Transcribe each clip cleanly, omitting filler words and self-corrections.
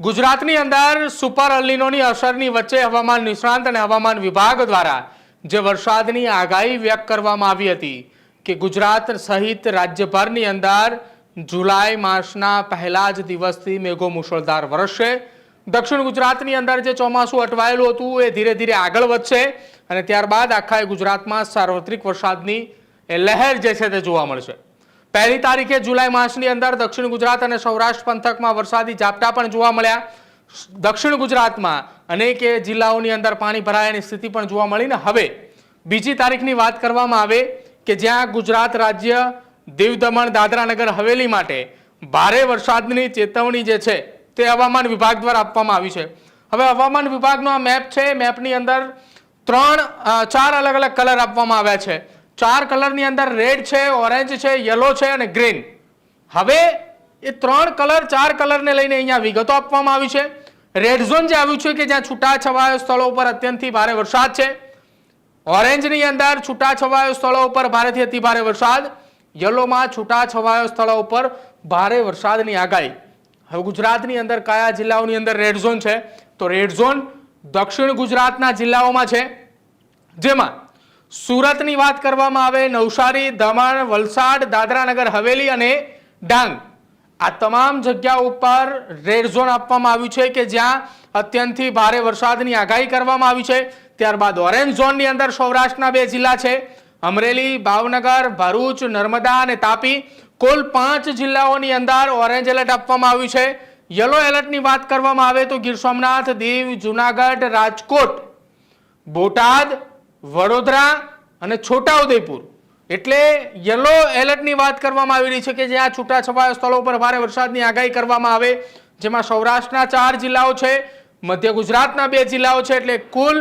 ગુજરાતની અંદર સુપર અલ્નિનોની અસરની વચ્ચે હવામાન નિષ્ણાંત અને હવામાન વિભાગ દ્વારા જે વરસાદની આગાહી વ્યક્ત કરવામાં આવી હતી કે ગુજરાત સહિત રાજ્યભરની અંદર જુલાઈ માસના પહેલા જ દિવસથી મેઘો મુશળધાર વરસશે। દક્ષિણ ગુજરાતની અંદર જે ચોમાસું અટવાયેલું હતું એ ધીરે ધીરે આગળ વધશે અને ત્યારબાદ આખા ગુજરાતમાં સાર્વત્રિક વરસાદની લહેર જે છે તે જોવા મળશે। પહેલી તારીખે જુલાઈ માસની અંદર દક્ષિણ ગુજરાત અને સૌરાષ્ટ્ર પંથકમાં વરસાદી ઝાપટા પણ જોવા મળ્યા। દક્ષિણ ગુજરાતમાં અનેક જિલ્લાઓની અંદર પાણી ભરાયાની સ્થિતિ પણ જોવા મળી ને હવે બીજી તારીખની વાત કરવામાં આવે કે જ્યાં ગુજરાત રાજ્ય દીવ દમણ દાદરા નગર હવેલી માટે ભારે વરસાદની ચેતવણી જે છે તે હવામાન વિભાગ દ્વારા આપવામાં આવી છે। હવે હવામાન વિભાગનો આ મેપ છે, મેપની અંદર ચાર અલગ અલગ કલર આપવામાં આવ્યા છે। ચાર કલરની અંદર રેડ છે, ઓરેન્જ છે, યલો છે અને ગ્રીન। હવે એ ત્રણ કલર ચાર કલરને લઈને અહીંયા વિગતો આપવામાં આવી છે। રેડ ઝોન જે આવ્યું છે કે જ્યાં છૂટાછવાયા સ્થળો ઉપર અત્યંતથી ભારે વરસાદ છે। ઓરેન્જની અંદર છૂટાછવાયા સ્થળો ઉપર ભારેથી અતિ ભારે વરસાદ, યલોમાં છૂટાછવાયા સ્થળો ઉપર ભારે વરસાદની આગાહી। હવે ગુજરાતની અંદર કયા જિલ્લાઓની અંદર રેડ ઝોન છે તો રેડ ઝોન દક્ષિણ ગુજરાતના જિલ્લાઓમાં છે, જેમાં સુરતની વાત કરવામાં આવે, નવસારી, દમણ, વલસાડ, દાદરા નગર હવેલી અને ડાંગ આ તમામ જગ્યાઓ ઉપર રેડ ઝોન આપવામાં આવ્યું છે કે જ્યાં અત્યંતથી ભારે વરસાદની આગાહી કરવામાં આવી છે। ત્યારબાદ ઓરેન્જ ઝોનની અંદર સૌરાષ્ટ્રના બે જિલ્લા છે, અમરેલી, ભાવનગર, ભરૂચ, નર્મદા અને તાપી। કુલ 5 જિલ્લાઓની અંદર ઓરેન્જ એલર્ટ આપવામાં આવ્યું છે। યલો એલર્ટની વાત કરવામાં આવે તો ગીર સોમનાથ, દીવ, જુનાગઢ, રાજકોટ, બોટાદ, વડોદરા અને છોટાઉદેપુર એટલે યલો એલર્ટની વાત કરવામાં આવી રહી છે કે જ્યાં છૂટાછવાયા સ્થળો પર ભારે વરસાદની આગાહી કરવામાં આવે, જેમાં સૌરાષ્ટ્રના 4 જિલ્લાઓ છે, મધ્ય ગુજરાતના 2 જિલ્લાઓ છે એટલે કુલ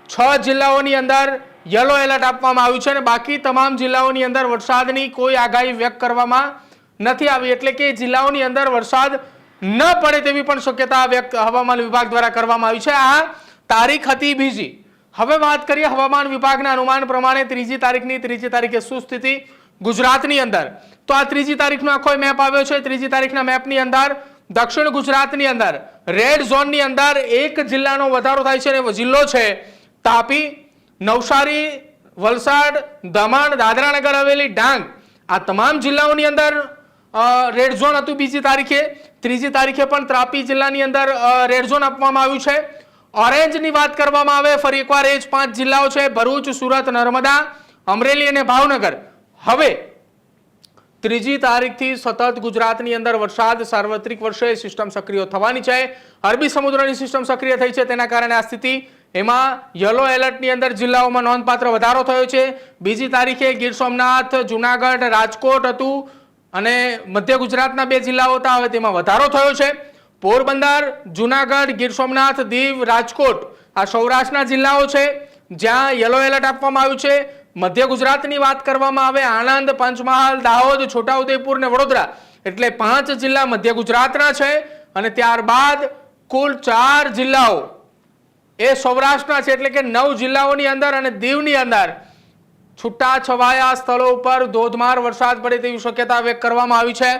6 જિલ્લાઓની અંદર યલો એલર્ટ આપવામાં આવ્યું છે અને બાકી તમામ જિલ્લાઓની અંદર વરસાદની કોઈ આગાહી વ્યક્ત કરવામાં નથી આવી એટલે કે જિલ્લાઓની અંદર વરસાદ ન પડે તેવી પણ શક્યતા વ્યક્ત હવામાન વિભાગ દ્વારા કરવામાં આવી છે। આ તારીખ હતી બીજી। હવે વાત કરીએ હવામાન વિભાગના અનુમાન પ્રમાણે ત્રીજી તારીખે શું સ્થિતિ ગુજરાતની અંદર તો આ ત્રીજી તારીખનો આખો મેપ આવ્યો છે। ત્રીજી તારીખના મેપની અંદર દક્ષિણ ગુજરાતની અંદર રેડ ઝોનની અંદર એક જિલ્લાનો વધારો થાય છે અને જિલ્લો છે તાપી, નવસારી, વલસાડ, દમણ, દાદરા નગર હવેલી, ડાંગ આ તમામ જિલ્લાઓની અંદર રેડ ઝોન હતું બીજી તારીખે। ત્રીજી તારીખે પણ તાપી જિલ્લાની અંદર રેડ ઝોન આપવામાં આવ્યું છે। ઓરેન્જની વાત કરવામાં આવે ફરી એકવાર એ જ 5 જિલ્લાઓ છે, ભરૂચ, સુરત, નર્મદા, અમરેલી અને ભાવનગર। હવે ત્રીજી તારીખથી સતત ગુજરાતની અંદર વરસાદ સાર્વત્રિક વર્ષે સિસ્ટમ સક્રિય થવાની છે। અરબી સમુદ્રની સિસ્ટમ સક્રિય થઈ છે તેના કારણે આ સ્થિતિ એમાં યલો એલર્ટની અંદર જિલ્લાઓમાં નોંધપાત્ર વધારો થયો છે। બીજી તારીખે ગીર સોમનાથ, જુનાગઢ, રાજકોટ હતું અને મધ્ય ગુજરાતના 2 જિલ્લાઓ હતા, હવે તેમાં વધારો થયો છે। પોરબંદર, જુનાગઢ, ગીર સોમનાથ, દીવ, રાજકોટ આ સૌરાષ્ટ્રના જિલ્લાઓ છે જ્યાં યલો એલર્ટ આપવામાં આવ્યું છે। મધ્ય ગુજરાતની વાત કરવામાં આવે આણંદ, પંચમહાલ, દાહોદ, છોટાઉદેપુર અને વડોદરા એટલે 5 જિલ્લા મધ્ય ગુજરાતના છે અને ત્યારબાદ કુલ 4 જિલ્લાઓ એ સૌરાષ્ટ્રના છે એટલે કે 9 જિલ્લાઓની અંદર અને દીવની અંદર છૂટાછવાયા સ્થળો ઉપર ધોધમાર વરસાદ પડે તેવી શક્યતા વ્યક્ત કરવામાં આવી છે।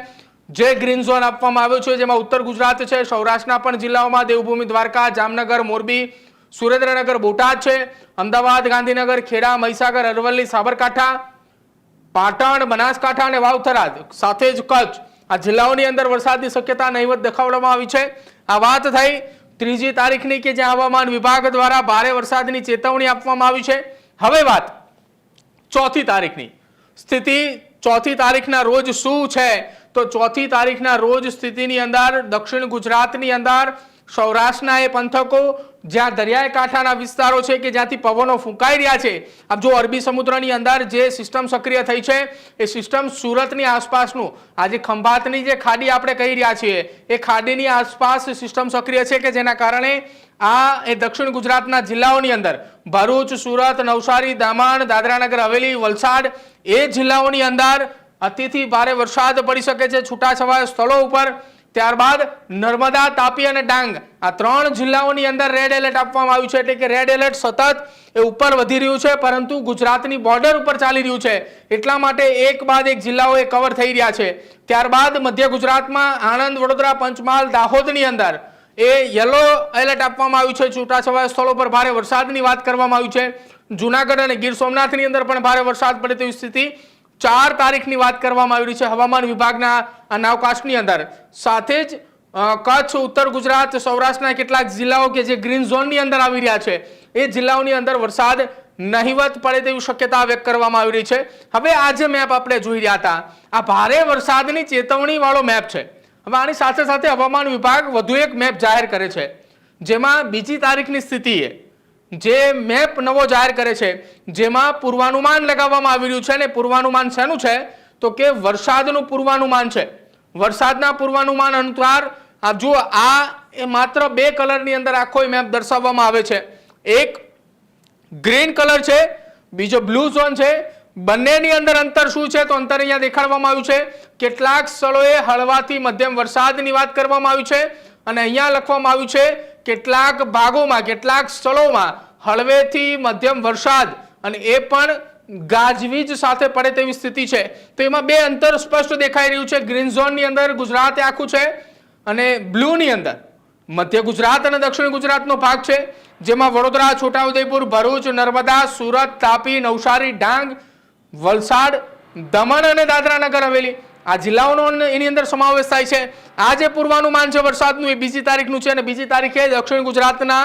જે ગ્રીન ઝોન આપવામાં આવ્યો છે જેમાં ઉત્તર ગુજરાત છે, સૌરાષ્ટ્રના પણ જિલ્લાઓમાં દેવભૂમિ દ્વારકા, જામનગર, મોરબી, સુરેન્દ્રનગર, બોટાદ છે, અમદાવાદ, ગાંધીનગર, ખેડા, મહીસાગર, અરવલ્લી, સાબરકાંઠા, પાટણ, બનાસકાંઠા અને વાવથરાદ સાથે જ કચ્છ આ જિલ્લાઓની અંદર વરસાદની શક્યતા નહીવત દેખાડવામાં આવી છે। આ વાત થઈ ત્રીજી તારીખની કે જ્યાં હવામાન વિભાગ દ્વારા ભારે વરસાદની ચેતવણી આપવામાં આવી છે। હવે વાત ચોથી તારીખની સ્થિતિ। ચોથી તારીખના રોજ શું છે તો ચોથી તારીખના રોજ સ્થિતિની અંદર દક્ષિણ ગુજરાતની અંદર સૌરાષ્ટ્રના એ પંથકો જ્યાં દરિયાઈ કાંઠાના વિસ્તારો છે કે જ્યાંથી પવનો ફૂંકાઈ રહ્યા છે, આપ જો અરબી સમુદ્રની અંદર જે સિસ્ટમ સક્રિય થઈ છે એ સિસ્ટમ સુરતની આસપાસનું આજે ખંભાતની જે ખાડી આપણે કહી રહ્યા છીએ એ ખાડીની આસપાસ સિસ્ટમ સક્રિય છે કે જેના કારણે આ એ દક્ષિણ ગુજરાતના જિલ્લાઓની અંદર ભરૂચ, સુરત, નવસારી, દમણ, દાદરા નગર હવેલી, વલસાડ એ જિલ્લાઓની અંદર અતિથી ભારે વરસાદ પડી શકે છે છૂટાછવાયા સ્થળો ઉપર। ત્યારબાદ નર્મદા, તાપી અને ડાંગ આ 3 જિલ્લાઓની અંદર રેડ એલર્ટ આપવામાં આવ્યું છે એટલે કે રેડ એલર્ટ સતત એ ઉપર વધી રહ્યું છે પરંતુ ગુજરાતની બોર્ડર ઉપર ચાલી રહ્યું છે એટલા માટે એક બાદ એક જિલ્લાઓ એ કવર થઈ રહ્યા છે। ત્યારબાદ મધ્ય ગુજરાતમાં આણંદ, વડોદરા, પંચમહાલ, દાહોદની અંદર એ યલો એલર્ટ આપવામાં આવ્યું છે. છૂટાછવાયા સ્થળો પર ભારે વરસાદની વાત કરવામાં આવી છે. જૂનાગઢ અને ગીર સોમનાથની અંદર પણ ભારે વરસાદ પડે તેવી સ્થિતિ 4 તારીખની વાત કરવામાં આવી રહી છે હવામાન વિભાગના આ નાવકાસ્ટની અંદર. સાથે જ કચ્છ, ઉત્તર ગુજરાત, સૌરાષ્ટ્રના કેટલાક જિલ્લાઓ કે જે ગ્રીન ઝોનની અંદર આવી રહ્યા છે એ જિલ્લાઓની અંદર વરસાદ નહિવત પડે તેવી શક્યતા વ્યક્ત કરવામાં આવી રહી છે. હવે આ જે મેપ આપણે જોઈ રહ્યા હતા આ ભારે વરસાદની ચેતવણી વાળો મેપ છે. હવે આની સાથે સાથે હવામાન વિભાગ વધુ એક મેપ જાહેર કરે છે જેમાં બીજી તારીખની સ્થિતિએ જે મેપ નવો જાહેર કરે છે જેમાં પૂર્વાનુમાન લગાવવામાં આવી રહ્યું છે. અને પૂર્વાનુમાન શેનું છે તો કે વરસાદનું પૂર્વાનુમાન છે. વરસાદના પૂર્વાનુમાન અનુસાર આપ જુઓ આ એ માત્ર 2 કલરની અંદર આખો મેપ દર્શાવવામાં આવે છે. એક ગ્રીન કલર છે, બીજો બ્લુ ઝોન છે. બંનેની અંદર અંતર શું છે તો અંતર અહીંયા દેખાડવામાં આવ્યું છે. કેટલાક સ્થળોએ હળવાથી મધ્યમ વરસાદની વાત કરવામાં આવી છે અને અહીંયા લખવામાં આવ્યું છે કેટલાક ભાગોમાં, કેટલાક સ્થળોમાં હળવેથી મધ્યમ વરસાદ અને એ પણ ગાજવીજ સાથે પડે તેવી સ્થિતિ છે. તો એમાં 2 અંતર સ્પષ્ટ દેખાઈ રહ્યું છે. ગ્રીન ઝોનની અંદર ગુજરાત આખું છે અને બ્લુની અંદર મધ્ય ગુજરાત અને દક્ષિણ ગુજરાતનો ભાગ છે જેમાં વડોદરા, છોટાઉદેપુર, ભરૂચ, નર્મદા, સુરત, તાપી, નવસારી, ડાંગ, વલસાડ, દમણ અને દાદરા નગર હવેલી આ જિલ્લાઓનો એની અંદર સમાવેશ થાય છે. આ જે પૂર્વાનુમાન છે વરસાદનું એ બીજી તારીખનું છે અને બીજી તારીખે દક્ષિણ ગુજરાતના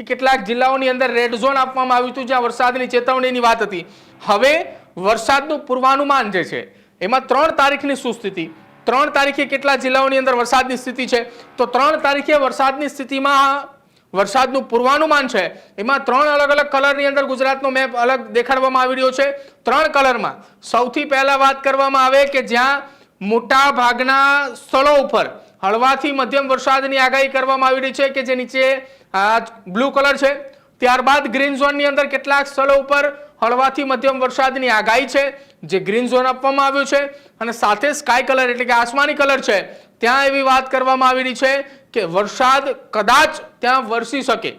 કેટલાક જિલ્લાઓની અંદર રેડ ઝોન આપવામાં આવ્યું હતું જ્યાં વરસાદની ચેતવણીની વાત હતી. હવે વરસાદનું પૂર્વાનુમાન જે છે એમાં 3 તારીખની શું સ્થિતિ, 3 તારીખે કેટલા જિલ્લાઓની અંદર વરસાદની સ્થિતિ છે તો 3 તારીખે વરસાદની સ્થિતિમાં વરસાદનું પૂર્વાનુમાન છે એમાં 3 અલગ અલગ કલરની અંદર ગુજરાતનો મેપ અલગ દેખાડવામાં આવી રહ્યો છે. 3 કલરમાં સૌથી પહેલા વાત કરવામાં આવે કે જ્યાં મોટા ભાગના સ્થળો ઉપર હળવાથી મધ્યમ વરસાદની આગાહી કરવામાં આવી રહી છે કે જે નીચે બ્લુ કલર છે. ત્યારબાદ ગ્રીન ઝોનની અંદર કેટલાક સ્થળો ઉપર હળવાથી મધ્યમ વરસાદની આગાહી છે જે ગ્રીન ઝોન આપવામાં આવ્યો છે અને સાથે સ્કાય કલર એટલે કે આસમાની કલર છે ત્યાં એવી વાત કરવામાં આવી રહી છે કે વરસાદ કદાચ ત્યાં વરસી શકે.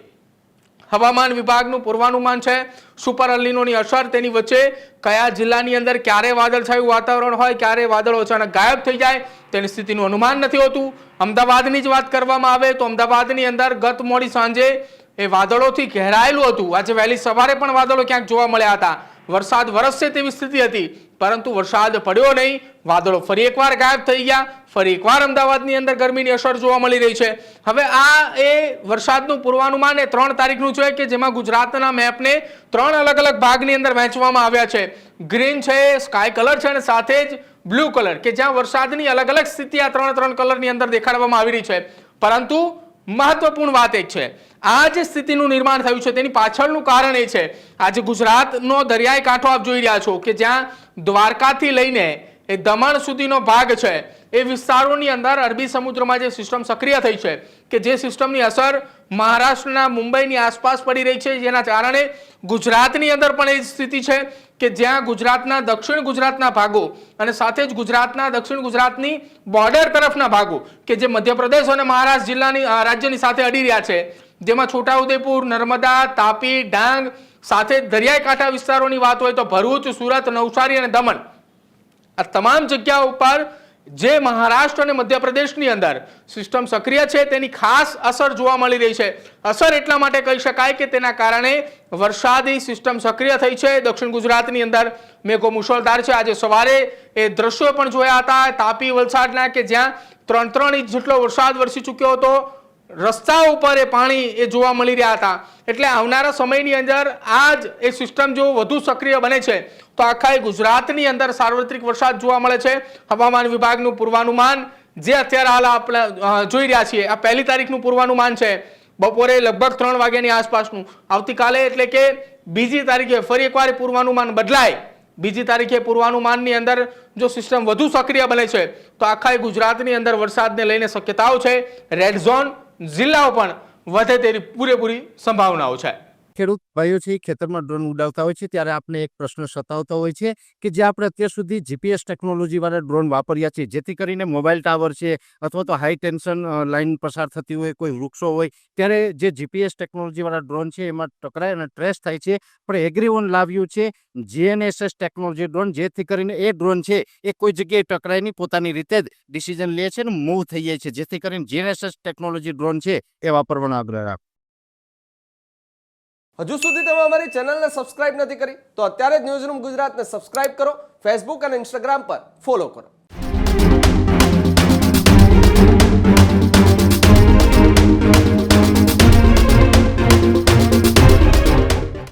હવામાન વિભાગનું પૂર્વાનુમાન છે સુપર અલ્નીનોની અસર, તેની વચ્ચે કયા જિલ્લાની અંદર ક્યારે વાદળછાયું વાતાવરણ હોય, ક્યારે વાદળો અચાનક ગાયબ થઈ જાય તેની સ્થિતિનું અનુમાન નથી હોતું. અમદાવાદની જ વાત કરવામાં આવે તો અમદાવાદની અંદર ગત મોડી સાંજે એ વાદળોથી ઘેરાયેલું હતું. આજે વહેલી સવારે પણ વાદળો ક્યાંક જોવા મળ્યા હતા. વરસાદ વરસશે તેવી સ્થિતિ હતી પરંતુ વરસાદ પડ્યો નહીં. વાદળો ફરી એકવાર ગાયબ થઈ ગયા. ફરી એકવાર અમદાવાદની અંદર ગરમીની અસર જોવા મળી રહી છે. હવે આ એ વરસાદનું પૂર્વાનુમાન એ 3 તારીખનું છે કે જેમાં ગુજરાતના મેપને 3 અલગ અલગ ભાગની અંદર વહેંચવામાં આવ્યા છે. ગ્રીન છે, સ્કાય કલર છે અને સાથે જ બ્લુ કલર કે જ્યાં વરસાદની અલગ અલગ સ્થિતિ આ 3 કલરની અંદર દેખાડવામાં આવી રહી છે. પરંતુ મહત્વપૂર્ણ વાત એક છે, આ જે સ્થિતિનું નિર્માણ થયું છે તેની પાછળનું કારણ એ છે આજે ગુજરાતનો દરિયાઈ કાંઠો આપ જોઈ રહ્યા છો કે જ્યાં દ્વારકાથી લઈને એ દમણ સુધીનો ભાગ છે એ વિસ્તારોની અંદર અરબી સમુદ્રમાં જે સિસ્ટમ સક્રિય થઈ છે કે જે સિસ્ટમની અસર મહારાષ્ટ્રના મુંબઈની આસપાસ પડી રહી છે જેના કારણે ગુજરાતની અંદર પણ એ સ્થિતિ છે કે જ્યાં ગુજરાતના દક્ષિણ ગુજરાતના ભાગો અને સાથે જ ગુજરાતના દક્ષિણ ગુજરાતની બોર્ડર તરફના ભાગો કે જે મધ્યપ્રદેશ અને મહારાષ્ટ્ર જિલ્લાની રાજ્યની સાથે અડી રહ્યા છે જેમાં છોટાઉદેપુર, નર્મદા, તાપી, ડાંગ સાથે દરિયાઈ કાંઠા વિસ્તારોની વાત હોય તો ભરૂચ, સુરત, નવસારી અને દમણ આ તમામ જગ્યાઓ ઉપર જે મહારાષ્ટ્ર અને મધ્યપ્રદેશની અંદર સિસ્ટમ સક્રિય છે તેની ખાસ અસર જોવા મળી રહી છે. અસર એટલા માટે કહી શકાય કે તેના કારણે વરસાદી સિસ્ટમ સક્રિય થઈ છે. દક્ષિણ ગુજરાતની અંદર મેઘો મુશળધાર છે. આજે સવારે એ દ્રશ્યો પણ જોયા હતા તાપી, વલસાડના કે જ્યાં 3 ઇંચ જેટલો વરસાદ વરસી ચૂક્યો હતો. રસ્તા ઉપર એ પાણી એ જોવા મળી રહ્યા હતા. એટલે આવનારા સમયની અંદર આ જ એ સિસ્ટમ જો વધુ સક્રિય બને છે તો આખા ગુજરાતની અંદર સાર્વત્રિક વરસાદ જોવા મળે છે. હવામાન વિભાગનું પૂર્વાનુમાન જે અત્યારે હાલ આપણે જોઈ રહ્યા છીએ આ 1 તારીખનું પૂર્વાનુમાન છે બપોરે લગભગ 3 વાગ્યાની આસપાસનું. આવતીકાલે એટલે કે બીજી તારીખે ફરી એકવાર પૂર્વાનુમાન બદલાય. બીજી તારીખે પૂર્વાનુમાનની અંદર જો સિસ્ટમ વધુ સક્રિય બને છે તો આખા ગુજરાતની અંદર વરસાદને લઈને શક્યતાઓ છે. રેડ ઝોન જિલ્લાઓ પણ વધે તેવી પૂરેપૂરી સંભાવનાઓ છે. ખેડૂત ભાઈઓ છે ખેતરમાં ડ્રોન ઉડાવતા હોય છે ત્યારે આપને એક પ્રશ્ન સતાવતો હોય છે કે જે આપણે અત્યાર સુધી જીપીએસ ટેકનોલોજીવાળા ડ્રોન વાપર્યા છે, જેથી કરીને મોબાઈલ ટાવર છે અથવા તો હાઈ ટેન્શન લાઈન પસાર થતી હોય, કોઈ વૃક્ષો હોય, ત્યારે જે જીપીએસ ટેકનોલોજીવાળા ડ્રોન છે એમાં ટકરાય અને ટ્રેસ થાય છે. પણ એગ્રીઓન લાવ્યું છે જીએનએસએસ ટેકનોલોજી ડ્રોન, જેથી કરીને એ ડ્રોન છે એ કોઈ જગ્યાએ ટકરાય નહીં, પોતાની રીતે જ ડિસિઝન લે છે ને મૂવ થઈ જાય છે, જેથી કરીને જીએનએસએસ ટેકનોલોજી ડ્રોન છે એ વાપરવાનો આગ્રહ રાખો. હજુ સુધી તમે અમારી ચેનલને સબસ્ક્રાઇબ નથી કરી તો અત્યારે જ ન્યૂઝરૂમ ગુજરાતને સબસ્ક્રાઇબ કરો, ફેસબુક અને ઇન્સ્ટાગ્રામ પર ફોલો કરો.